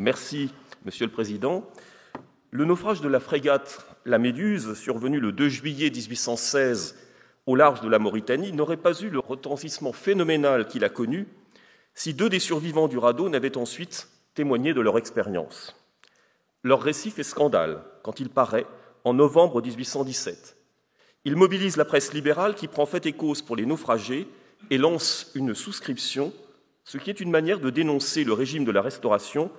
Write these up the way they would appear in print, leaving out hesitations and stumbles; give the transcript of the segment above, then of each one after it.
Merci, Monsieur le Président. Le naufrage de la frégate La Méduse, survenu le 2 juillet 1816 au large de la Mauritanie, n'aurait pas eu le retentissement phénoménal qu'il a connu si deux des survivants du radeau n'avaient ensuite témoigné de leur expérience. Leur récit fait scandale quand il paraît en novembre 1817. Il mobilise la presse libérale qui prend fait et cause pour les naufragés et lance une souscription, ce qui est une manière de dénoncer le régime de la Restauration,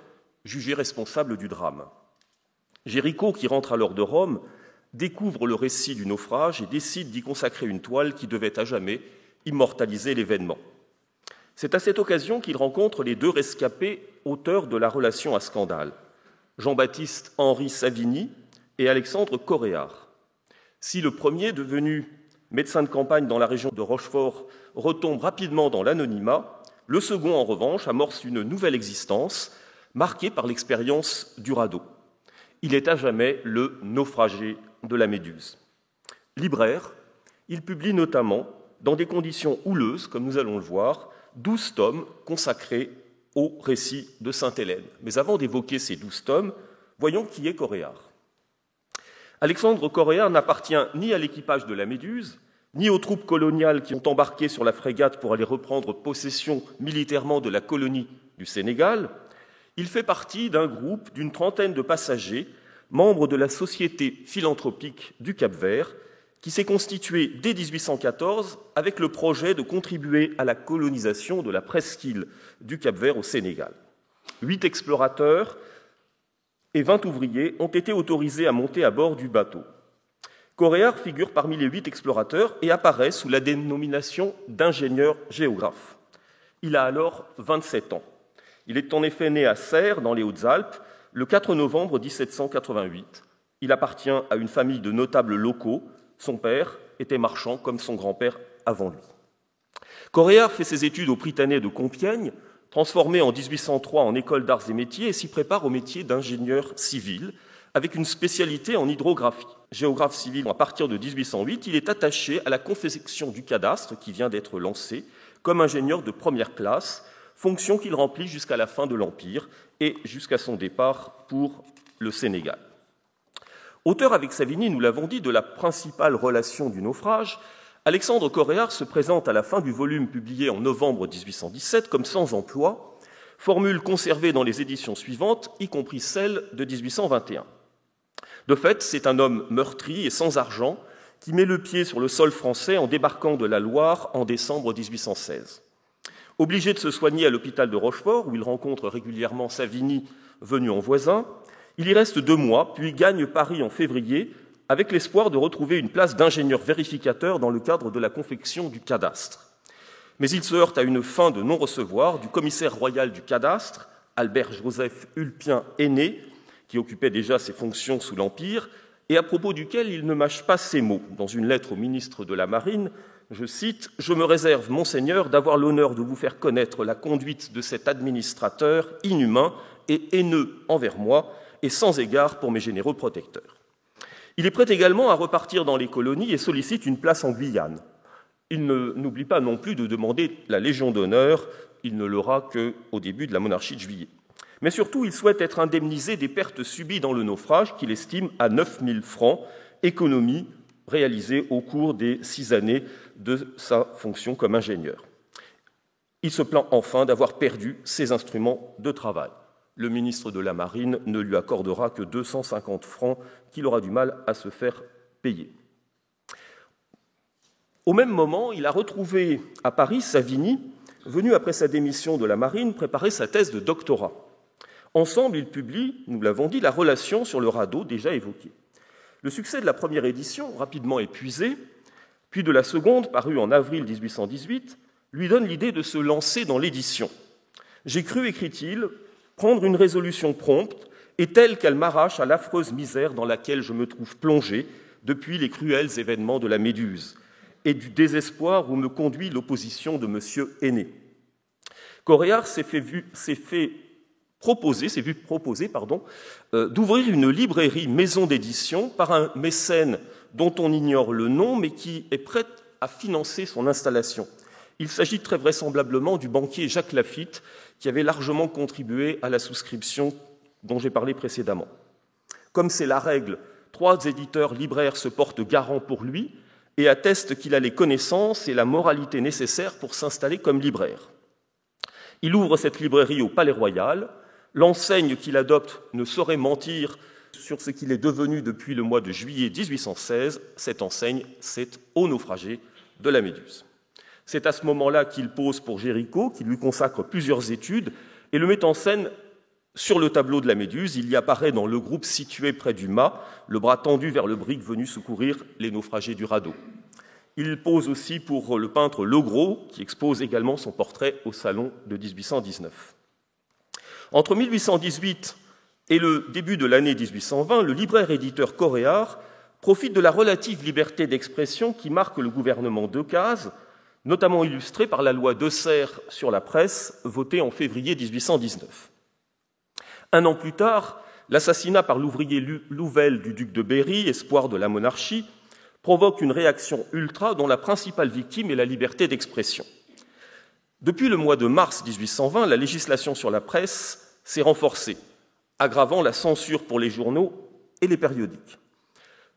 jugé responsable du drame. Géricault, qui rentre alors de Rome, découvre le récit du naufrage et décide d'y consacrer une toile qui devait à jamais immortaliser l'événement. C'est à cette occasion qu'il rencontre les deux rescapés auteurs de la relation à scandale, Jean-Baptiste Henri Savigny et Alexandre Coréard. Si le premier, devenu médecin de campagne dans la région de Rochefort, retombe rapidement dans l'anonymat, le second, en revanche, amorce une nouvelle existence marquée par l'expérience du radeau. Il est à jamais le naufragé de la Méduse. Libraire, il publie notamment, dans des conditions houleuses, comme nous allons le voir, 12 tomes consacrés au récit de Sainte-Hélène. Mais avant d'évoquer ces 12 tomes, voyons qui est Coréard. Alexandre Coréard n'appartient ni à l'équipage de la Méduse, ni aux troupes coloniales qui ont embarqué sur la frégate pour aller reprendre possession militairement de la colonie du Sénégal. Il fait partie d'un groupe d'une trentaine de passagers, membres de la Société philanthropique du Cap-Vert, qui s'est constituée dès 1814 avec le projet de contribuer à la colonisation de la presqu'île du Cap-Vert au Sénégal. 8 explorateurs et 20 ouvriers ont été autorisés à monter à bord du bateau. Coréard figure parmi les 8 explorateurs et apparaît sous la dénomination d'ingénieur géographe. Il a alors 27 ans. Il est en effet né à Serres, dans les Hautes-Alpes, le 4 novembre 1788. Il appartient à une famille de notables locaux. Son père était marchand comme son grand-père avant lui. Coréard fait ses études au Prytanée de Compiègne, transformé en 1803 en école d'arts et métiers, et s'y prépare au métier d'ingénieur civil, avec une spécialité en hydrographie. Géographe civil à partir de 1808, il est attaché à la confection du cadastre qui vient d'être lancé comme ingénieur de première classe, fonction qu'il remplit jusqu'à la fin de l'Empire et jusqu'à son départ pour le Sénégal. Auteur avec Savigny, nous l'avons dit, de la principale relation du naufrage, Alexandre Coréard se présente à la fin du volume publié en novembre 1817 comme sans emploi, formule conservée dans les éditions suivantes, y compris celle de 1821. De fait, c'est un homme meurtri et sans argent qui met le pied sur le sol français en débarquant de la Loire en décembre 1816. Obligé de se soigner à l'hôpital de Rochefort, où il rencontre régulièrement Savigny, venu en voisin, il y reste 2 mois, puis gagne Paris en février, avec l'espoir de retrouver une place d'ingénieur vérificateur dans le cadre de la confection du cadastre. Mais il se heurte à une fin de non-recevoir du commissaire royal du cadastre, Albert-Joseph Ulpien Aîné, qui occupait déjà ses fonctions sous l'Empire, et à propos duquel il ne mâche pas ces mots. Dans une lettre au ministre de la Marine, je cite « Je me réserve, monseigneur, d'avoir l'honneur de vous faire connaître la conduite de cet administrateur inhumain et haineux envers moi, et sans égard pour mes généreux protecteurs. » Il est prêt également à repartir dans les colonies et sollicite une place en Guyane. Il n'oublie pas non plus de demander la Légion d'honneur, il ne l'aura qu'au début de la monarchie de Juillet. Mais surtout, il souhaite être indemnisé des pertes subies dans le naufrage, qu'il estime à 9 000 francs, économie réalisée au cours des 6 années de sa fonction comme ingénieur. Il se plaint enfin d'avoir perdu ses instruments de travail. Le ministre de la Marine ne lui accordera que 250 francs qu'il aura du mal à se faire payer. Au même moment, il a retrouvé à Paris Savigny, venu après sa démission de la Marine préparer sa thèse de doctorat. Ensemble, ils publient, nous l'avons dit, la relation sur le radeau déjà évoquée. Le succès de la première édition, rapidement épuisé, puis de la seconde, parue en avril 1818, lui donne l'idée de se lancer dans l'édition. « J'ai cru, écrit-il, prendre une résolution prompte et telle qu'elle m'arrache à l'affreuse misère dans laquelle je me trouve plongé depuis les cruels événements de la Méduse et du désespoir où me conduit l'opposition de M. Aîné. » Coréard s'est vu proposer d'ouvrir une librairie maison d'édition par un mécène dont on ignore le nom, mais qui est prêt à financer son installation. Il s'agit très vraisemblablement du banquier Jacques Laffitte, qui avait largement contribué à la souscription dont j'ai parlé précédemment. Comme c'est la règle, 3 éditeurs libraires se portent garants pour lui et attestent qu'il a les connaissances et la moralité nécessaires pour s'installer comme libraire. Il ouvre cette librairie au Palais Royal. L'enseigne qu'il adopte ne saurait mentir sur ce qu'il est devenu depuis le mois de juillet 1816. Cette enseigne, c'est Aux naufragés de la Méduse. C'est à ce moment-là qu'il pose pour Géricault, qui lui consacre plusieurs études et le met en scène sur le tableau de la Méduse. Il y apparaît dans le groupe situé près du mât, le bras tendu vers le brick venu secourir les naufragés du radeau. Il pose aussi pour le peintre Legros, qui expose également son portrait au Salon de 1819. Entre 1818 et le début de l'année 1820, le libraire-éditeur Coréard profite de la relative liberté d'expression qui marque le gouvernement Decazes, notamment illustrée par la loi Deserre sur la presse, votée en février 1819. Un an plus tard, l'assassinat par l'ouvrier Louvel du duc de Berry, espoir de la monarchie, provoque une réaction ultra dont la principale victime est la liberté d'expression. Depuis le mois de mars 1820, la législation sur la presse s'est renforcée, aggravant la censure pour les journaux et les périodiques.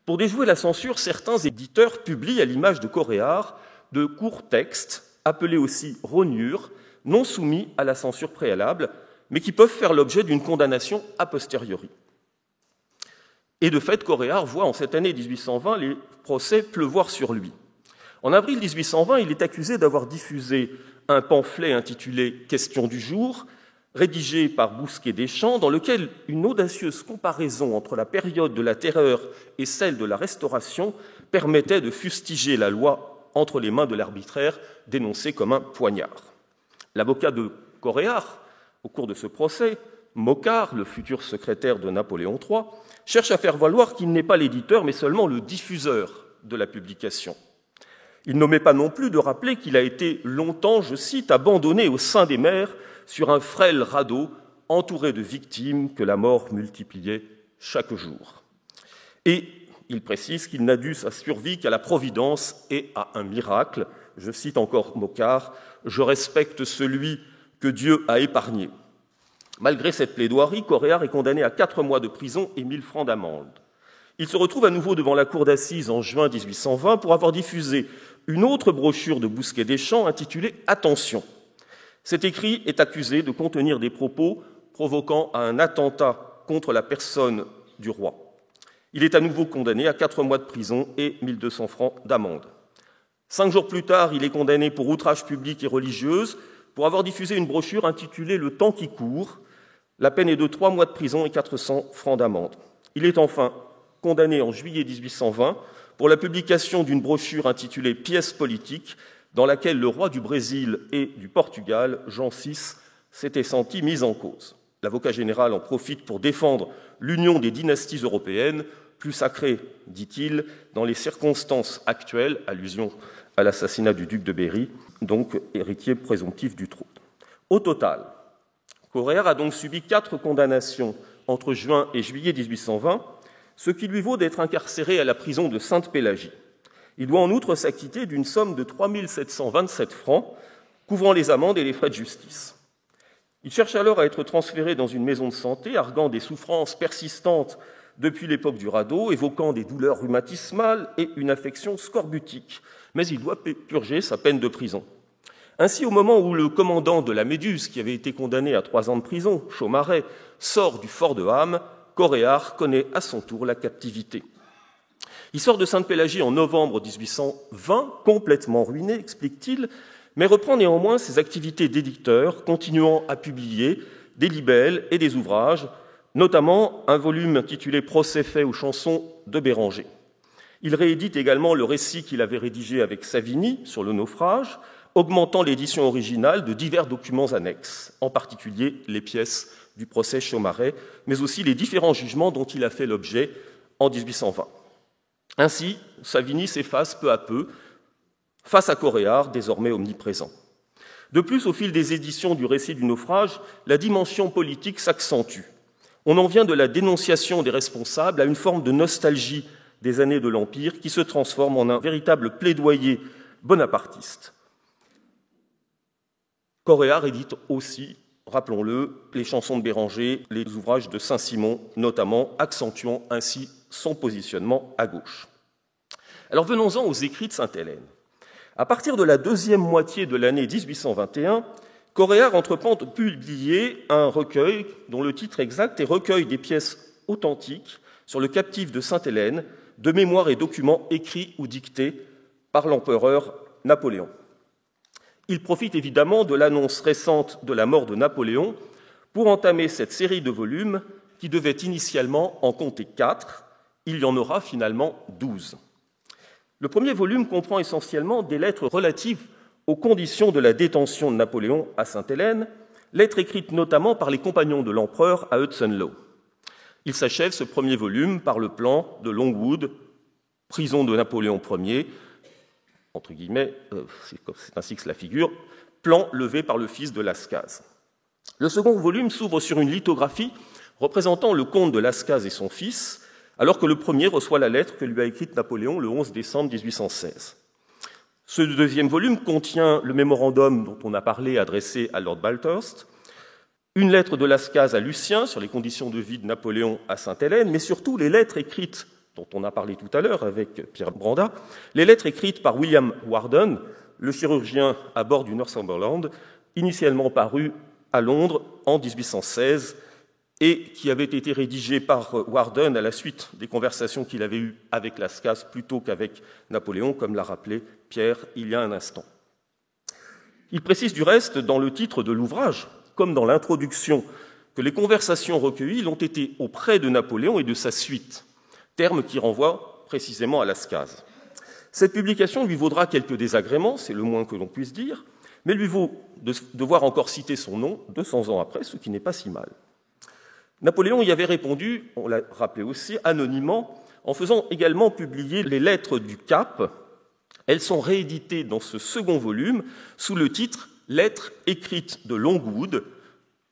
Pour déjouer la censure, certains éditeurs publient, à l'image de Coréard, de courts textes, appelés aussi rognures, non soumis à la censure préalable, mais qui peuvent faire l'objet d'une condamnation a posteriori. Et de fait, Coréard voit en cette année 1820 les procès pleuvoir sur lui. En avril 1820, il est accusé d'avoir diffusé un pamphlet intitulé « Question du jour », rédigé par Bousquet-Deschamps, dans lequel une audacieuse comparaison entre la période de la Terreur et celle de la Restauration permettait de fustiger la loi entre les mains de l'arbitraire, dénoncé comme un poignard. L'avocat de Coréard, au cours de ce procès, Mocquard, le futur secrétaire de Napoléon III, cherche à faire valoir qu'il n'est pas l'éditeur, mais seulement le diffuseur de la publication. Il n'omet pas non plus de rappeler qu'il a été longtemps, je cite, abandonné au sein des mers sur un frêle radeau entouré de victimes que la mort multipliait chaque jour. Et il précise qu'il n'a dû sa survie qu'à la providence et à un miracle. Je cite encore Mocquard, « Je respecte celui que Dieu a épargné ». Malgré cette plaidoirie, Coréard est condamné à 4 mois de prison et 1000 francs d'amende. Il se retrouve à nouveau devant la cour d'assises en juin 1820 pour avoir diffusé une autre brochure de Bousquet-Deschamps intitulée « Attention ». Cet écrit est accusé de contenir des propos provoquant un attentat contre la personne du roi. Il est à nouveau condamné à 4 mois de prison et 1200 francs d'amende. 5 jours plus tard, il est condamné pour outrage public et religieuse pour avoir diffusé une brochure intitulée « Le temps qui court ». La peine est de 3 mois de prison et 400 francs d'amende. Il est enfin condamné en juillet 1820 pour la publication d'une brochure intitulée « Pièces politiques », dans laquelle le roi du Brésil et du Portugal, Jean VI, s'était senti mis en cause. L'avocat général en profite pour défendre l'union des dynasties européennes, plus sacrée, dit-il, dans les circonstances actuelles, allusion à l'assassinat du duc de Berry, donc héritier présomptif du trône. Au total, Coréard a donc subi 4 condamnations entre juin et juillet 1820, ce qui lui vaut d'être incarcéré à la prison de Sainte-Pélagie. Il doit en outre s'acquitter d'une somme de 3 727 francs, couvrant les amendes et les frais de justice. Il cherche alors à être transféré dans une maison de santé, arguant des souffrances persistantes depuis l'époque du radeau, évoquant des douleurs rhumatismales et une affection scorbutique. Mais il doit purger sa peine de prison. Ainsi, au moment où le commandant de la Méduse, qui avait été condamné à 3 ans de prison, Chaumaret, sort du fort de Ham, Coréard connaît à son tour la captivité. Il sort de Sainte-Pélagie en novembre 1820, complètement ruiné, explique-t-il, mais reprend néanmoins ses activités d'éditeur, continuant à publier des libelles et des ouvrages, notamment un volume intitulé « Procès fait aux chansons de Béranger ». Il réédite également le récit qu'il avait rédigé avec Savigny sur le naufrage, augmentant l'édition originale de divers documents annexes, en particulier les pièces du procès Chaumaret, mais aussi les différents jugements dont il a fait l'objet en 1820. Ainsi, Savigny s'efface peu à peu face à Coréard, désormais omniprésent. De plus, au fil des éditions du récit du naufrage, la dimension politique s'accentue. On en vient de la dénonciation des responsables à une forme de nostalgie des années de l'Empire qui se transforme en un véritable plaidoyer bonapartiste. Coréard édite aussi rappelons-le, les chansons de Béranger, les ouvrages de Saint-Simon notamment, accentuant ainsi son positionnement à gauche. Alors venons-en aux écrits de Sainte-Hélène. À partir de la deuxième moitié de l'année 1821, Coréard entreprend de publier un recueil dont le titre exact est « Recueil des pièces authentiques sur le captif de Sainte-Hélène, de mémoires et documents écrits ou dictés par l'empereur Napoléon ». Il profite évidemment de l'annonce récente de la mort de Napoléon pour entamer cette série de volumes qui devait initialement en compter 4. Il y en aura finalement 12. Le premier volume comprend essentiellement des lettres relatives aux conditions de la détention de Napoléon à Sainte-Hélène, lettres écrites notamment par les compagnons de l'empereur à Hudson Lowe. Il s'achève ce premier volume par le plan de Longwood, prison de Napoléon Ier, entre guillemets, c'est ainsi que cela figure, plan levé par le fils de Lascaz. Le second volume s'ouvre sur une lithographie représentant le comte de Lascaz et son fils, alors que le premier reçoit la lettre que lui a écrite Napoléon le 11 décembre 1816. Ce deuxième volume contient le mémorandum dont on a parlé adressé à Lord Bathurst, une lettre de Lascaz à Lucien sur les conditions de vie de Napoléon à Sainte-Hélène, mais surtout les lettres écrites dont on a parlé tout à l'heure avec Pierre Branda, les lettres écrites par William Warden, le chirurgien à bord du Northumberland, initialement paru à Londres en 1816 et qui avait été rédigées par Warden à la suite des conversations qu'il avait eues avec Lascaz plutôt qu'avec Napoléon, comme l'a rappelé Pierre il y a un instant. Il précise du reste dans le titre de l'ouvrage, comme dans l'introduction, que les conversations recueillies l'ont été auprès de Napoléon et de sa suite, terme qui renvoie précisément à Lascaz. Cette publication lui vaudra quelques désagréments, c'est le moins que l'on puisse dire, mais lui vaut de devoir encore citer son nom 200 ans après, ce qui n'est pas si mal. Napoléon y avait répondu, on l'a rappelé aussi, anonymement, en faisant également publier les lettres du Cap. Elles sont rééditées dans ce second volume sous le titre « Lettres écrites de Longwood »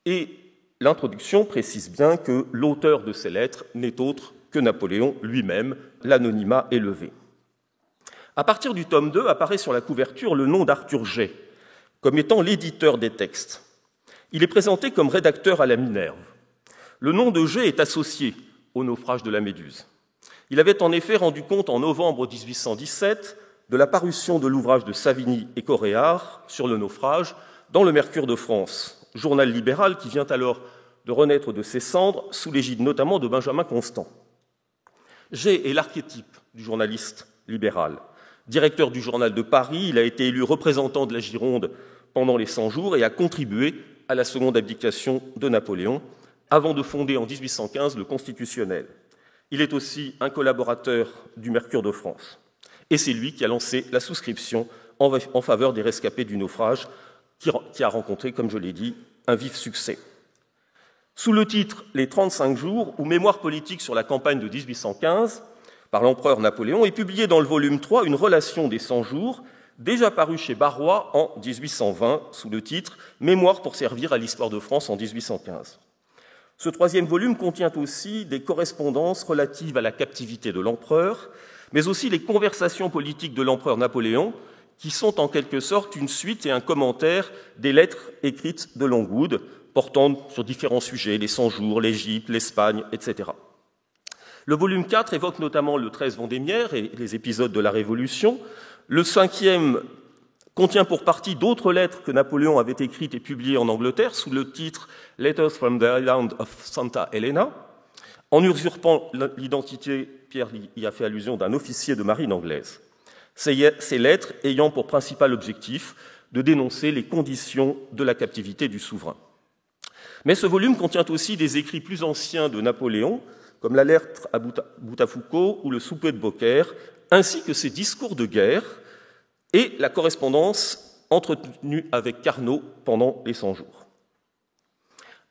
et l'introduction précise bien que l'auteur de ces lettres n'est autre que Napoléon lui-même, l'anonymat est levé. À partir du tome 2 apparaît sur la couverture le nom d'Arthur Jay, comme étant l'éditeur des textes. Il est présenté comme rédacteur à la Minerve. Le nom de Jay est associé au naufrage de la Méduse. Il avait en effet rendu compte en novembre 1817 de la parution de l'ouvrage de Savigny et Coréard sur le naufrage dans le Mercure de France, journal libéral qui vient alors de renaître de ses cendres sous l'égide notamment de Benjamin Constant. Jay est l'archétype du journaliste libéral. Directeur du journal de Paris, il a été élu représentant de la Gironde pendant les 100 jours et a contribué à la seconde abdication de Napoléon, avant de fonder en 1815 le Constitutionnel. Il est aussi un collaborateur du Mercure de France. Et c'est lui qui a lancé la souscription en faveur des rescapés du naufrage, qui a rencontré, comme je l'ai dit, un vif succès. Sous le titre « Les 35 jours » ou « Mémoire politique sur la campagne de 1815 », par l'empereur Napoléon, est publié dans le volume 3 une relation des 100 jours, déjà parue chez Barrois en 1820, sous le titre « Mémoire pour servir à l'histoire de France en 1815 ». Ce troisième volume contient aussi des correspondances relatives à la captivité de l'empereur, mais aussi les conversations politiques de l'empereur Napoléon, qui sont en quelque sorte une suite et un commentaire des lettres écrites de Longwood, portant sur différents sujets, les 100 jours, l'Égypte, l'Espagne, etc. Le volume 4 évoque notamment le 13 Vendémiaire et les épisodes de la Révolution. Le 5e contient pour partie d'autres lettres que Napoléon avait écrites et publiées en Angleterre sous le titre « Letters from the Island of Santa Helena », en usurpant l'identité, Pierre y a fait allusion, d'un officier de marine anglaise. Ces lettres ayant pour principal objectif de dénoncer les conditions de la captivité du souverain. Mais ce volume contient aussi des écrits plus anciens de Napoléon, comme la lettre à Boutafoucault ou le souper de Beaucaire, ainsi que ses discours de guerre et la correspondance entretenue avec Carnot pendant les 100 jours.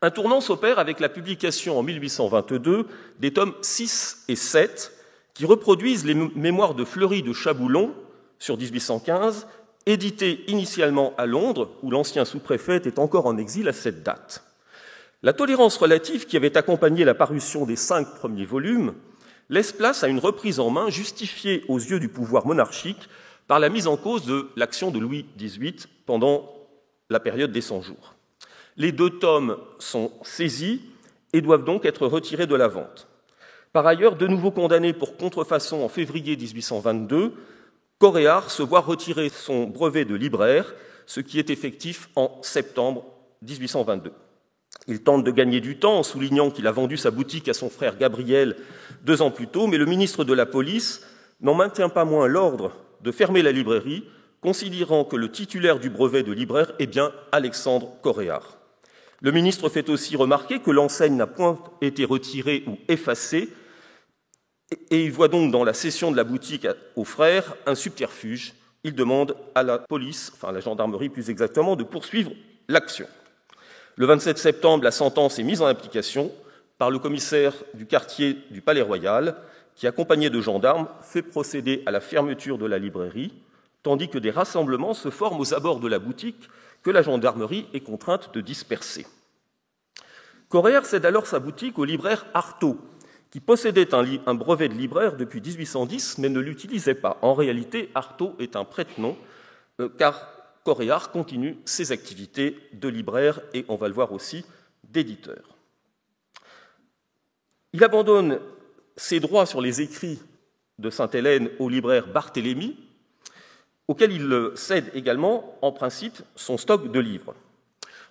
Un tournant s'opère avec la publication en 1822 des tomes 6 et 7 qui reproduisent les mémoires de Fleury de Chaboulon sur 1815, édités initialement à Londres, où l'ancien sous-préfet était encore en exil à cette date. La tolérance relative qui avait accompagné la parution des 5 premiers volumes laisse place à une reprise en main justifiée aux yeux du pouvoir monarchique par la mise en cause de l'action de Louis XVIII pendant la période des 100 jours. Les 2 tomes sont saisis et doivent donc être retirés de la vente. Par ailleurs, de nouveau condamné pour contrefaçon en février 1822, Coréard se voit retirer son brevet de libraire, ce qui est effectif en septembre 1822. Il tente de gagner du temps en soulignant qu'il a vendu sa boutique à son frère Gabriel 2 ans plus tôt, mais le ministre de la Police n'en maintient pas moins l'ordre de fermer la librairie, considérant que le titulaire du brevet de libraire est bien Alexandre Coréard. Le ministre fait aussi remarquer que l'enseigne n'a point été retirée ou effacée, et il voit donc dans la cession de la boutique aux frères un subterfuge. Il demande à la police, enfin à la gendarmerie plus exactement, de poursuivre l'action. Le 27 septembre, la sentence est mise en application par le commissaire du quartier du Palais Royal, qui, accompagné de gendarmes, fait procéder à la fermeture de la librairie, tandis que des rassemblements se forment aux abords de la boutique que la gendarmerie est contrainte de disperser. Coréard cède alors sa boutique au libraire Artaud, qui possédait un brevet de libraire depuis 1810, mais ne l'utilisait pas. En réalité, Artaud est un prête-nom, car Coréard continue ses activités de libraire et, on va le voir aussi, d'éditeur. Il abandonne ses droits sur les écrits de Sainte-Hélène au libraire Barthélemy, auquel il cède également, en principe, son stock de livres.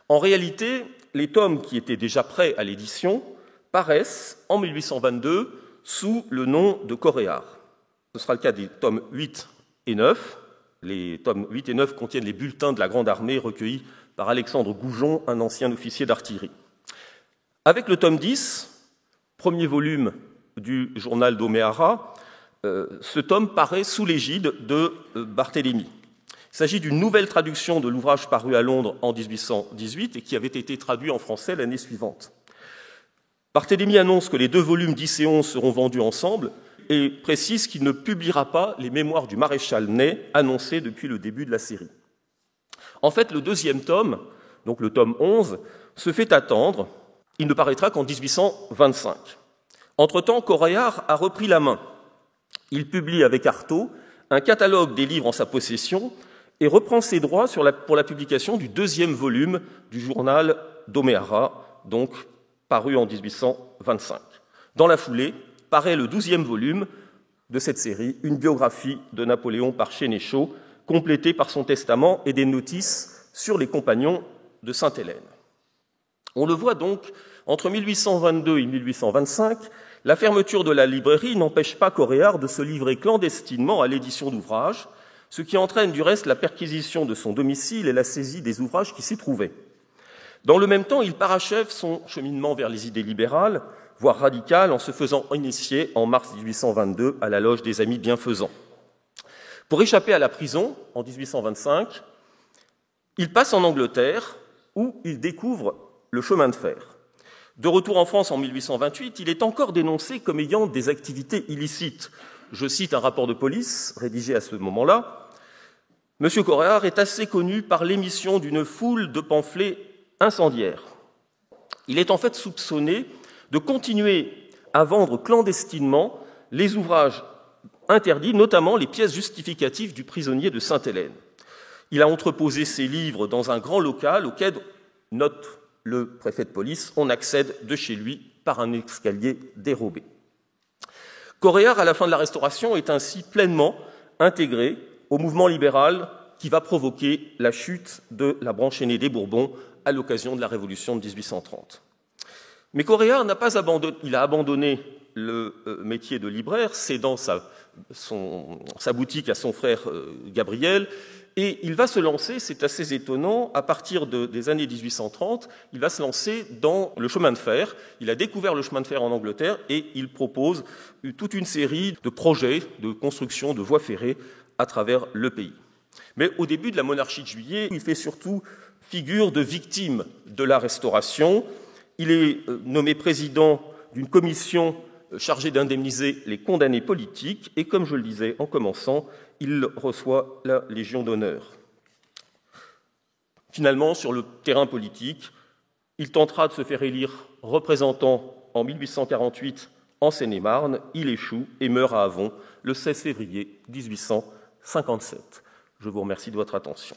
En réalité, les tomes qui étaient déjà prêts à l'édition paraissent en 1822 sous le nom de Coréard. Ce sera le cas des tomes 8 et 9. Les tomes 8 et 9 contiennent les bulletins de la Grande Armée recueillis par Alexandre Goujon, un ancien officier d'artillerie. Avec le tome 10, premier volume du journal d'Oméhara, ce tome paraît sous l'égide de Barthélemy. Il s'agit d'une nouvelle traduction de l'ouvrage paru à Londres en 1818 et qui avait été traduit en français l'année suivante. Barthélemy annonce que les 2 volumes 10 et 11 seront vendus ensemble et précise qu'il ne publiera pas les mémoires du maréchal Ney annoncés depuis le début de la série. En fait, le 2e tome, donc le tome 11, se fait attendre. Il ne paraîtra qu'en 1825. Entre-temps, Coréard a repris la main. Il publie avec Artaud un catalogue des livres en sa possession et reprend ses droits pour la publication du 2e volume du journal d'Oméhara, donc paru en 1825. Dans la foulée, paraît le 12e volume de cette série, une biographie de Napoléon par Sénéchaux, complétée par son testament et des notices sur les compagnons de Sainte-Hélène. On le voit donc, entre 1822 et 1825, la fermeture de la librairie n'empêche pas Coréard de se livrer clandestinement à l'édition d'ouvrages, ce qui entraîne du reste la perquisition de son domicile et la saisie des ouvrages qui s'y trouvaient. Dans le même temps, il parachève son cheminement vers les idées libérales, voire radicales, en se faisant initier en mars 1822 à la loge des Amis bienfaisants. Pour échapper à la prison, en 1825, il passe en Angleterre, où il découvre le chemin de fer. De retour en France en 1828, il est encore dénoncé comme ayant des activités illicites. Je cite un rapport de police rédigé à ce moment-là. « M. Coréard est assez connu par l'émission d'une foule de pamphlets incendiaires. Il est en fait soupçonné de continuer à vendre clandestinement les ouvrages interdits, notamment les pièces justificatives du prisonnier de Sainte-Hélène. Il a entreposé ses livres dans un grand local auquel, note le préfet de police, on accède de chez lui par un escalier dérobé. » Coréard, à la fin de la Restauration, est ainsi pleinement intégré au mouvement libéral qui va provoquer la chute de la branche aînée des Bourbons à l'occasion de la Révolution de 1830. Mais Coréard n'a pas abandonné, il a abandonné le métier de libraire, cédant sa boutique à son frère Gabriel, et il va se lancer, c'est assez étonnant, à partir des années 1830, il va se lancer dans le chemin de fer. Il a découvert le chemin de fer en Angleterre et il propose toute une série de projets de construction de voies ferrées à travers le pays. Mais au début de la monarchie de Juillet, il fait surtout figure de victime de la Restauration. Il est nommé président d'une commission chargée d'indemniser les condamnés politiques et, comme je le disais en commençant, il reçoit la Légion d'honneur. Finalement, sur le terrain politique, il tentera de se faire élire représentant en 1848 en Seine-et-Marne. Il échoue et meurt à Avon le 16 février 1857. Je vous remercie de votre attention.